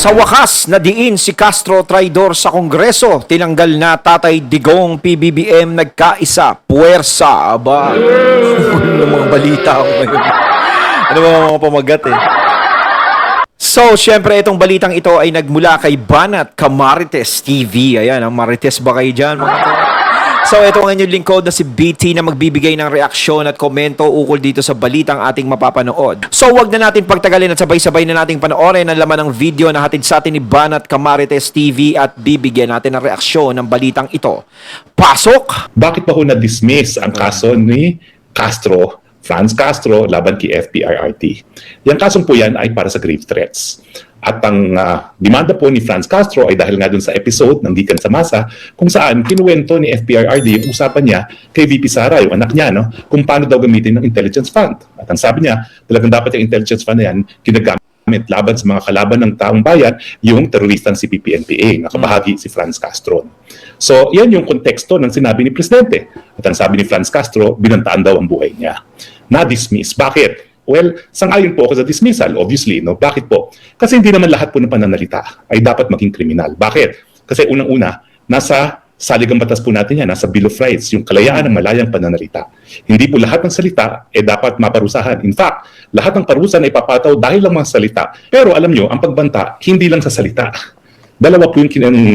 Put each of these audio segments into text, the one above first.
Sa wakas, nadiin si Castro traidor sa Kongreso. Tinanggal na Tatay Digong, PBBM nagkaisa. Puwersa. Aba, ano mga balita ako ngayon? Ano ba mga pamagat eh? So, syempre itong balitang ito ay nagmula kay Banat Camarines TV. Ayan, ang Marites ba kayo dyan mga to? So, ito ang inyong lingkod na si BT na magbibigay ng reaksyon at komento ukol dito sa balitang ating mapapanood. So, wag na natin pagtagalin at sabay-sabay na nating panoorin ang laman ng video na hatid sa atin ni Banat Camarines TV at bibigyan natin ng reaksyon ng balitang ito. Pasok! Bakit pa ho na-dismiss ang kaso ni Castro, Franz Castro, laban kay FPRRD? Yung kasong po yan ay para sa grave threats. At ang demanda po ni Franz Castro ay dahil nga dun sa episode ng Gikan sa Masa kung saan kinuwento ni FPRRD yung usapan niya kay VP Sara, yung anak niya, no, kung paano daw gamitin ng intelligence fund. At ang sabi niya, talagang dapat yung intelligence fund na yan ginagamit laban sa mga kalaban ng taong bayan, yung teroristang si PPNPA, nakabahagi si Franz Castro. So, yan yung konteksto ng sinabi ni Presidente. At ang sabi ni Franz Castro, binantaan daw ang buhay niya. Na-dismiss. Bakit? Well, sang-ayon po ako sa dismissal, obviously. No? Bakit po? Kasi hindi naman lahat po ng pananalita ay dapat maging kriminal. Bakit? Kasi unang-una, nasa saligang batas po natin yan, nasa Bill of Rights, yung kalayaan ng malayang pananalita. Hindi po lahat ng salita dapat maparusahan. In fact, lahat ng parusa na ipapataw dahil lang mga salita. Pero alam nyo, ang pagbanta, hindi lang sa salita. Dalawa po yung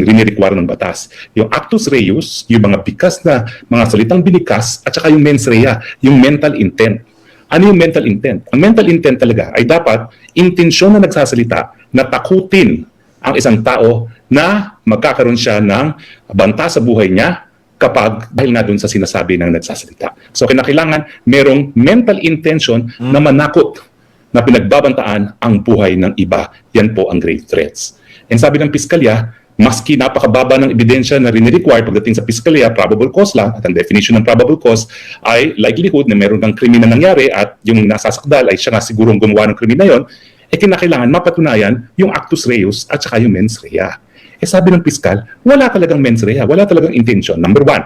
rinirequire ng batas. Yung actus reus, yung mga bikas na mga salitang binikas, at saka yung mens rea, yung mental intent. Ano yung mental intent? Ang mental intent talaga ay dapat intensyon na nagsasalita na takutin ang isang tao na magkakaroon siya ng banta sa buhay niya kapag dahil nga doon sa sinasabi ng nagsasalita. So kinakailangan merong mental intention na manakot na pinagbabantaan ang buhay ng iba. Yan po ang grave threats. And sabi ng piskalya, maski napakababa ng ebidensya na rini-require pagdating sa piskalya, probable cause lang, at ang definition ng probable cause ay likelihood na meron ng krimen na nangyari at yung nasasakdal ay siya nga sigurong gumawa ng krimen na yon, kinakailangan mapatunayan yung actus reus at saka yung mens rea. Sabi ng piskal, wala talagang mens rea, wala talagang intention. Number one,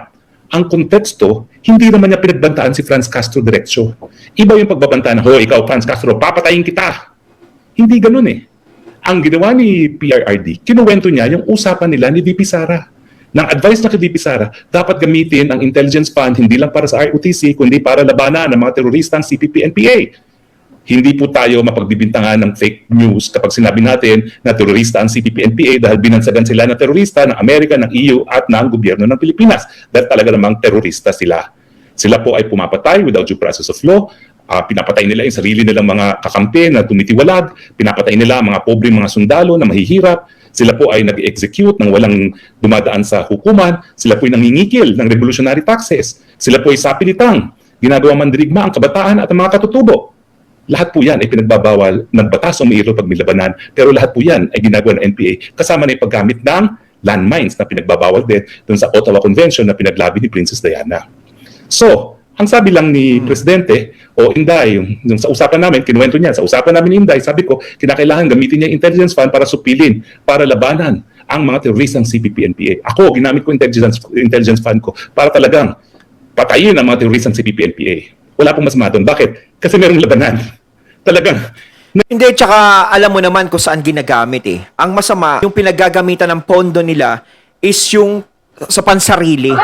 ang konteksto, hindi naman niya pinagbantaan si Franz Castro diretsyo. Iba yung pagbabantaan na, ikaw Franz Castro, papatayin kita. Hindi ganun eh. Ang ginawa ni PRRD, kinuwento niya yung usapan nila ni VP Sara. Nang advice na kay VP Sara, dapat gamitin ang intelligence fund hindi lang para sa ROTC, kundi para labanan ng mga teroristang CPP-NPA. Hindi po tayo mapagbibintangan ng fake news kapag sinabi natin na terorista ang CPP-NPA dahil binansagan sila na terorista ng Amerika, ng EU at ng gobyerno ng Pilipinas. Dahil talaga namang terorista sila. Sila po ay pumapatay without due process of law. Pinapatay nila yung sarili nilang mga kakampi na tumitiwalag, pinapatay nila ang mga pobreng mga sundalo na mahihirap, sila po ay nag-execute ng walang dumadaan sa hukuman, sila po ay nangingikil ng revolutionary taxes, sila po ay sapilitang, ginagawa mandirigma ang kabataan at ang mga katutubo. Lahat po yan ay pinagbabawal ng batas o mayroon pag may labanan, pero lahat po yan ay ginagawa ng NPA kasama na yung paggamit ng landmines na pinagbabawal din dun sa Ottawa Convention na pinaglabi ni Princess Diana. So, ang sabi lang ni Presidente o Inday, yung sa usapan namin, kinuwento niya, sa usapan namin ni Inday, sabi ko, kinakailangan gamitin niya yung intelligence fund para supilin, para labanan ang mga teroristang CPP-NPA. Ako, ginamit ko intelligence fund ko para talagang patayin ang mga teroristang CPP-NPA. Wala pong masama doon. Bakit? Kasi merong labanan. Talagang Hindi, tsaka alam mo naman kung saan ginagamit eh. Ang masama, yung pinaggagamitan ng pondo nila is yung sa pansarili.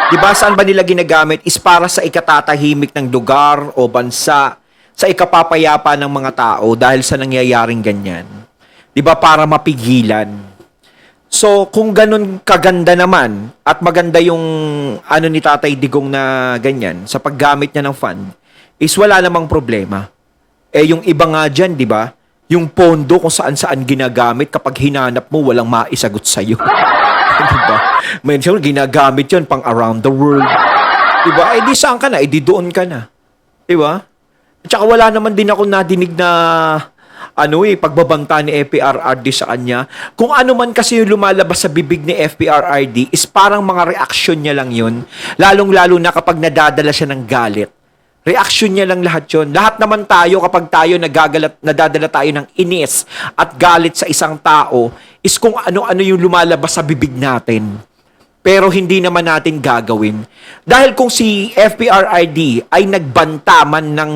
Diba saan ba nila ginagamit is para sa ikatatahimik ng lugar o bansa, sa ikapapayapa ng mga tao dahil sa nangyayaring ganyan. Diba para mapigilan. So kung ganun kaganda naman at maganda yung ano ni Tatay Digong na ganyan sa paggamit niya ng fund, is wala namang problema. Yung iba nga dyan, diba? Yung pondo kung saan-saan ginagamit kapag hinanap mo walang maisagot sa'yo. Diba? May ginagamit yun pang around the world. Diba? Di saan ka na? Di doon ka na. Diba? At saka wala naman din ako nadinig na pagbabanta ni FPRRD sa kanya. Kung ano man kasi yung lumalabas sa bibig ni FPRRD is parang mga reaksyon niya lang yun. Lalong-lalo na kapag nadadala siya ng galit. Reaksyon niya lang lahat yun. Lahat naman tayo kapag tayo nadadala tayo ng inis at galit sa isang tao is kung ano-ano yung lumalabas sa bibig natin. Pero hindi naman natin gagawin. Dahil kung si FPRRD ay nagbanta man ng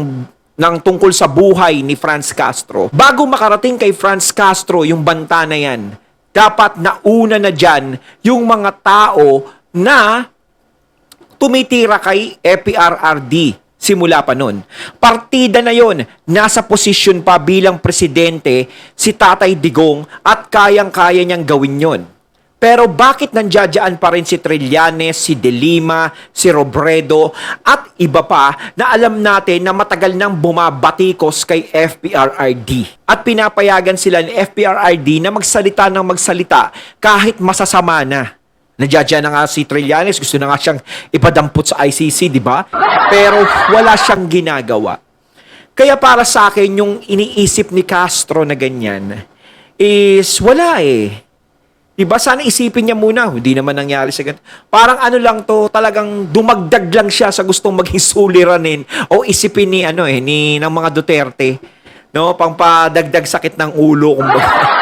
ng tungkol sa buhay ni Franz Castro. Bago makarating kay Franz Castro yung banta na yan, dapat nauna na dyan yung mga tao na tumitira kay FPRRD simula pa nun. Partida na yon, nasa posisyon pa bilang presidente si Tatay Digong at kayang-kaya niyang gawin yon. Pero bakit nandiyadyaan pa rin si Trillanes, si De Lima, si Robredo at iba pa na alam natin na matagal nang bumabatikos kay FPRRD at pinapayagan sila ni FPRRD na magsalita ng magsalita kahit masasama na. Nandiyadyaan na nga si Trillanes, gusto na nga siyang ipadampot sa ICC, di ba? Pero wala siyang ginagawa. Kaya para sa akin, yung iniisip ni Castro na ganyan is wala eh. Diba? Sana isipin niya muna. Hindi naman nangyari sa ganito. Parang ano lang to, talagang dumagdag lang siya sa gustong maging suliranin o isipin ni ng mga Duterte. No, pangpadagdag sakit ng ulo kumbaga.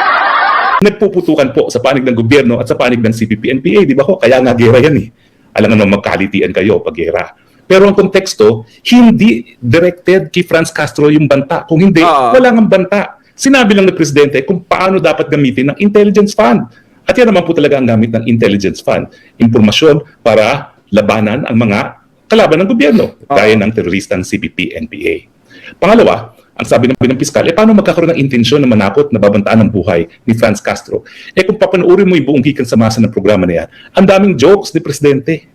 Nagpuputukan po sa panig ng gobyerno at sa panig ng CPP-NPA, di ba ho? Kaya nga gera yan eh. Alam naman magkalitian kayo pag gera. Pero ang konteksto, hindi directed kay Franz Castro yung banta. Kung hindi, wala nga banta. Sinabi lang ng presidente kung paano dapat gamitin ng intelligence fund. At yan naman po talaga ang gamit ng intelligence fund. Impormasyon para labanan ang mga kalaban ng gobyerno, gaya ng teroristang CPP-NPA. Pangalawa, ang sabi ng piskal, paano magkakaroon ng intensyon na manakot na babantaan ng buhay ni Franz Castro? Kung papanoorin mo yung buong gikan sa masa ng programa na yan, ang daming jokes ni Presidente.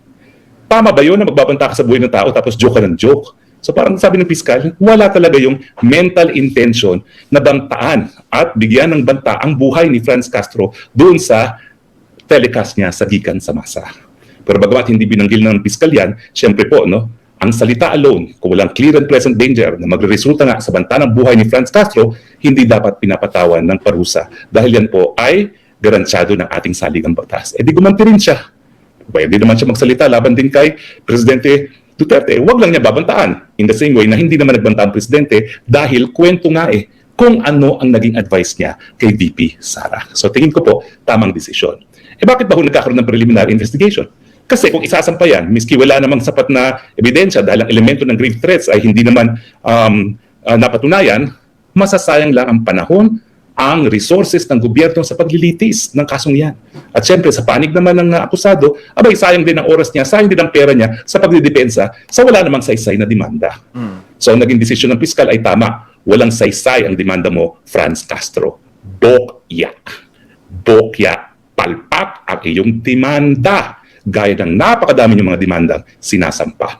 Tama ba yun na magbabanta ka sa buhay ng tao tapos joke ka ng joke? So parang sabi ng piskal, wala talaga yung mental intention na bantaan at bigyan ng banta ang buhay ni Franz Castro doon sa telecast niya sa gikan sa masa. Pero bagamat hindi binanggil ng piskal yan, syempre po, no, ang salita alone, kung walang clear and present danger na magre-resulta nga sa banta ng buhay ni Franz Castro, hindi dapat pinapatawan ng parusa. Dahil yan po ay garansyado ng ating saligang batas. Di gumanti rin siya. Pwede naman siya magsalita laban din kay Presidente Duterte. Huwag lang niya babantaan. In the same way na hindi naman nagbanta ang Presidente dahil kwento nga kung ano ang naging advice niya kay VP Sara. So tingin ko po, tamang desisyon. Bakit ba nagkakaroon ng preliminary investigation? Kasi kung isasampayan, miski wala namang sapat na ebidensya dahil ang elemento ng grave threats ay hindi naman napatunayan, masasayang lang ang panahon, ang resources ng gobyerno sa paglilitis ng kasong yan. At syempre, sa panig naman ng akusado, sayang din ang oras niya, sayang din ang pera niya sa pagdidepensa sa wala namang saysay na demanda. So, ang naging desisyon ng piskal ay tama. Walang saysay ang demanda mo, Franz Castro. Bokya. Bokya. Palpak ang iyong demanda. Gaya ng napakadami ng mga demandang sinasampa.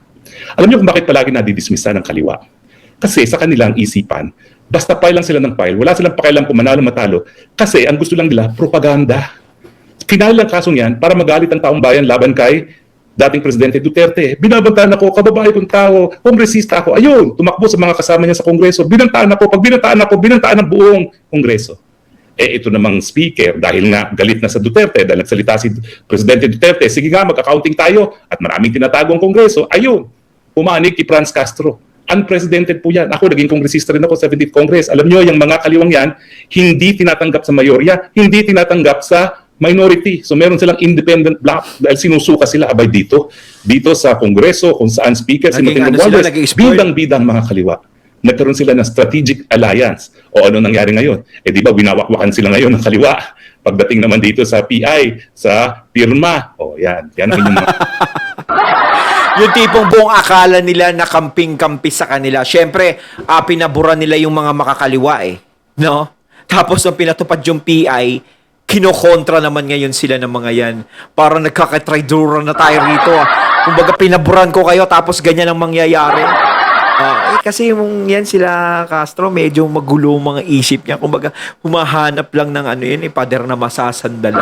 Alam niyo kung bakit palagi nadidismissa ng kaliwa? Kasi sa kanilang isipan, basta file lang sila ng file, wala silang pakialam kung manalo matalo, kasi ang gusto lang nila, propaganda. Final lang kasong yan para magalit ang taong bayan laban kay dating Presidente Duterte. Binabantaan ako, kababae kong tao, kongresista ako, ayun, tumakbo sa mga kasama niya sa Kongreso, binantaan ako, pag binantaan ang buong Kongreso. Ito namang speaker, dahil nga galit na sa Duterte, dahil nagsalita si Presidente Duterte, sige nga, mag-accounting tayo, at maraming tinatagong Kongreso, ayun, pumanig kay Franz Castro. Unprecedented po yan. Ako, naging kongresista rin ako sa 17th Congress. Alam nyo, yung mga kaliwang yan, hindi tinatanggap sa mayorya, hindi tinatanggap sa minority. So meron silang independent block dahil sinusuka sila dito sa Kongreso, kung saan speaker, si Martin Romualdez, bidang-bidang mga kaliwa. Nagkaroon sila ng strategic alliance. O ano nangyari ngayon? Di ba winawakwakan sila ngayon ng kaliwa? Pagdating naman dito sa PI, sa pirma, yan. Yan ang inyong mga... Yung tipong buong akala nila na kamping-kampi sa kanila. Siyempre, pinabura nila yung mga makakaliwa no? Tapos nung pinatupad yung PI, kinokontra naman ngayon sila ng mga yan. Parang nagkakatraidura na tayo rito. Kumbaga pinaburan ko kayo tapos ganyan ang mangyayari. Kasi yung yan sila Castro, medyo magulo mga isip niya. Kumbaga humahanap lang ng pader na masasandalan.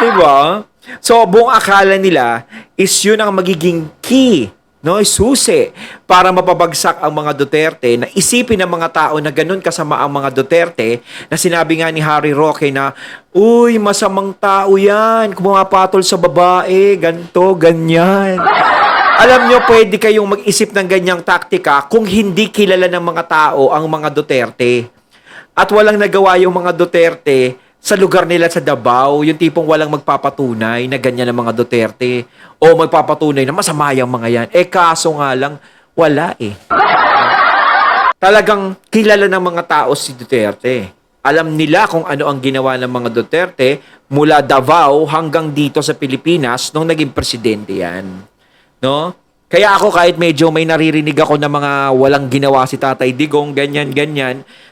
Diba? So, buong akala nila is yun ang magiging key, no? Susi para mapabagsak ang mga Duterte, na isipin ng mga tao na ganun kasama ang mga Duterte, na sinabi nga ni Harry Roque na, uy, masamang tao yan, kumapatol sa babae, ganto, ganyan. Alam nyo, pwede kayong mag-isip ng ganyang taktika kung hindi kilala ng mga tao ang mga Duterte. At walang nagawa yung mga Duterte sa lugar nila sa Davao, yung tipong walang magpapatunay na ganyan ang mga Duterte o magpapatunay na masama yung mga yan. Kaso nga lang, wala talagang kilala ng mga tao si Duterte. Alam nila kung ano ang ginawa ng mga Duterte mula Davao hanggang dito sa Pilipinas nung naging presidente yan. No? Kaya ako kahit medyo may naririnig ako na mga walang ginawa si Tatay Digong, ganyan,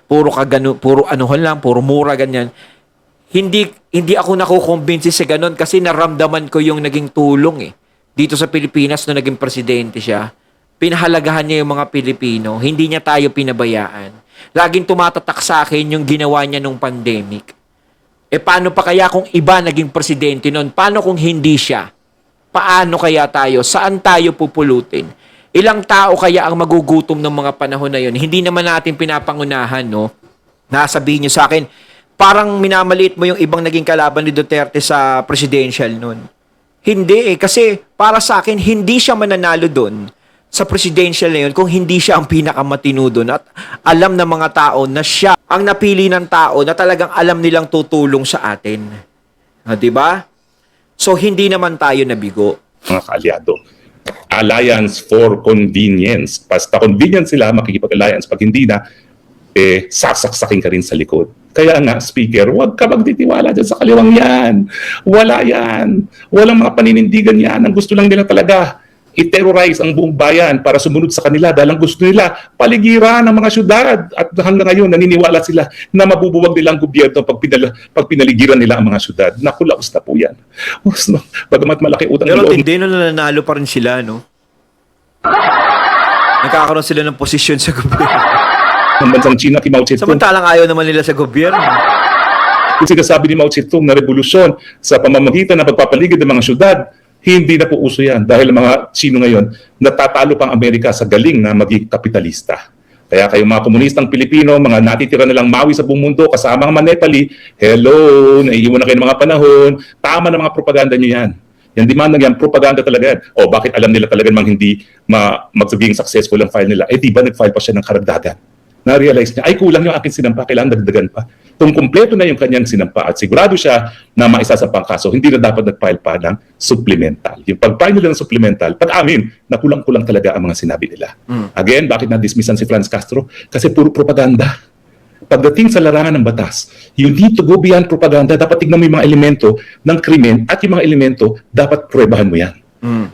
puro anuhan lang, puro mura, ganyan. Hindi ako nakukumbinsi sa ganun kasi naramdaman ko yung naging tulong dito sa Pilipinas nung naging presidente siya. Pinahalagahan niya yung mga Pilipino. Hindi niya tayo pinabayaan. Laging tumatatak sa akin yung ginawa niya nung pandemic. Paano pa kaya kung iba naging presidente noon? Paano kung hindi siya? Paano kaya tayo? Saan tayo pupulutin? Ilang tao kaya ang magugutom ng mga panahon na yun? Hindi naman natin pinapangunahan, no? Nasabihin niyo sa akin, parang minamaliit mo yung ibang naging kalaban ni Duterte sa presidential noon. Hindi kasi para sa akin, hindi siya mananalo doon sa presidential na yun kung hindi siya ang pinakamatino doon at alam ng mga tao na siya ang napili ng tao na talagang alam nilang tutulong sa atin. Diba? So, hindi naman tayo nabigo. Mga kaalyado. Alliance for convenience. Basta convenience sila, makikipag-alliance. Pag hindi na, sasaksakin ka rin sa likod. Kaya nga, Speaker, huwag ka magtitiwala dyan sa kaliwang yan. Wala yan. Walang mga paninindigan yan. Ang gusto lang nila talaga i-terrorize ang buong bayan para sumunod sa kanila dahil ang gusto nila paligiran ng mga syudad at hanggang ngayon naniniwala sila na mabubuwag nila ang gobyerno pag pinaligiran nila ang mga syudad. Naku, laos na po yan. Bagamat malaki utang Pero loob. hindi na nanalo pa rin sila, no? Nagkakaroon sila ng posisyon sa gobyerno. Ng bansang China kay Mao Zedong. Samantalang ayaw naman nila sa gobyerno. Yung sinasabi ni Mao Zedong na revolusyon sa pamamagitan ng pagpapaligid ng mga syudad, hindi na po uso yan dahil mga Sino ngayon natatalo pang Amerika sa galing na maging kapitalista. Kaya kayong mga komunistang Pilipino, mga natitira na lang Maui sa buong mundo, kasama ang mga Nepali, hello, naiiwan na kayo ng mga panahon, tama na mga propaganda nyo yan. Yan demand yan, propaganda talaga yan. O bakit alam nila talaga namang hindi magiging successful ang file nila? Di ba nag-file pa siya ng karagdagan? Na-realize niya, ay kulang yung aking sinampa, kailangan dagdagan pa. Kung kumpleto na yung kanyang sinampa at sigurado siya na maisasampang kaso, hindi na dapat nag-file pa ng supplemental. Yung pag-file nila ng supplemental, pag-amin na kulang-kulang talaga ang mga sinabi nila. Again, bakit na-dismissan si Franz Castro? Kasi puro propaganda. Pagdating sa larangan ng batas, you need to go beyond propaganda. Dapat tignan mo yung mga elemento ng krimen at yung mga elemento, dapat pruebahan mo yan.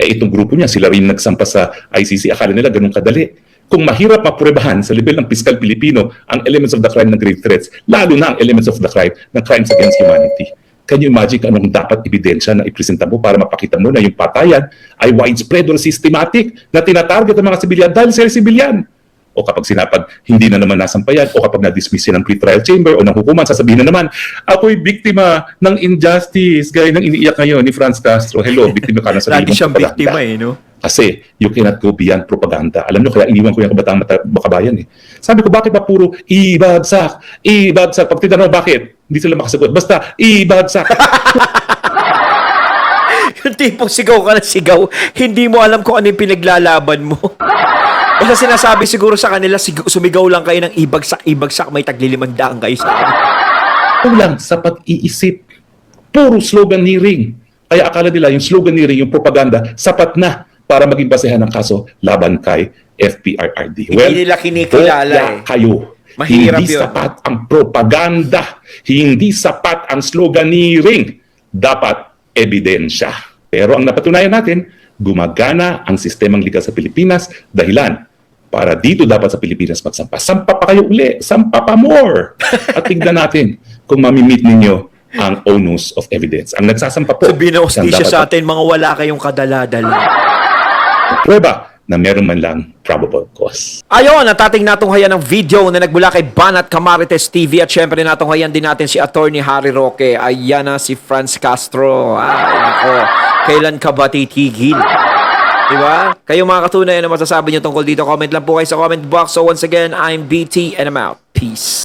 Itong grupo niya, sila rin nagsampa sa ICC, akala nila ganun kadali. Kung mahirap mapruebahan sa level ng piskal Pilipino ang elements of the crime ng grave threats, lalo na ang elements of the crime ng crimes against humanity. Can you imagine anong dapat ebidensya na ipresenta mo para mapakita mo na yung patayan ay widespread or systematic na tinatarget ang mga sibilyan dahil sila sibilyan? O kapag sinapag hindi na naman nasampayan o kapag na-dismiss ng pre-trial chamber o ng hukuman, sasabihin na naman, ako'y biktima ng injustice gaya ng iniiyak ngayon ni Franz Castro. Hello, biktima ka na sa Lagi siyang biktima no? Kasi you cannot go beyond propaganda. Alam nyo, kaya iniwan ko yung kabataan makabayan Sabi ko, bakit ba puro ibagsak? Ibagsak. Pag tinanong bakit, hindi sila makasagot. Basta, ibagsak. Yung tipong sigaw ka na sigaw, hindi mo alam kung ano yung pinaglalaban mo. Basta sinasabi siguro sa kanila, sumigaw lang kayo ng ibagsak, may tagli-500 kayo sa akin. Kulang sa pag-iisip. Puro sloganeering. Kaya akala nila yung sloganeering, yung propaganda, sapat na para maging basehan ng kaso laban kay FPRRD. Hindi nila kinikilala kayo. Mahirap hindi yun. Sapat ang propaganda. Hindi sapat ang sloganeering. Dapat ebidensya. Pero ang napatunayan natin, gumagana ang sistemang legal sa Pilipinas dahilan para dito dapat sa Pilipinas magsampa. Sampa pa kayo uli. Sampa pa more. At tignan natin kung mamimit ninyo ang onus of evidence. Ang nagsasampa po. Sabihin na hostisya sa atin, mga wala kayong kadaladala. Prueba na meron man lang probable cause. Ayon, natating natunghayan ng video na nagmula kay Banat Camarites TV at syempre natunghayan din natin si Attorney Harry Roque. Ayan na si Franz Castro. Ay, nako. Kailan ka ba titigil? Diba? Kayo mga katunay na masasabi nyo tungkol dito, comment lang po kayo sa comment box. So once again, I'm BT and I'm out. Peace.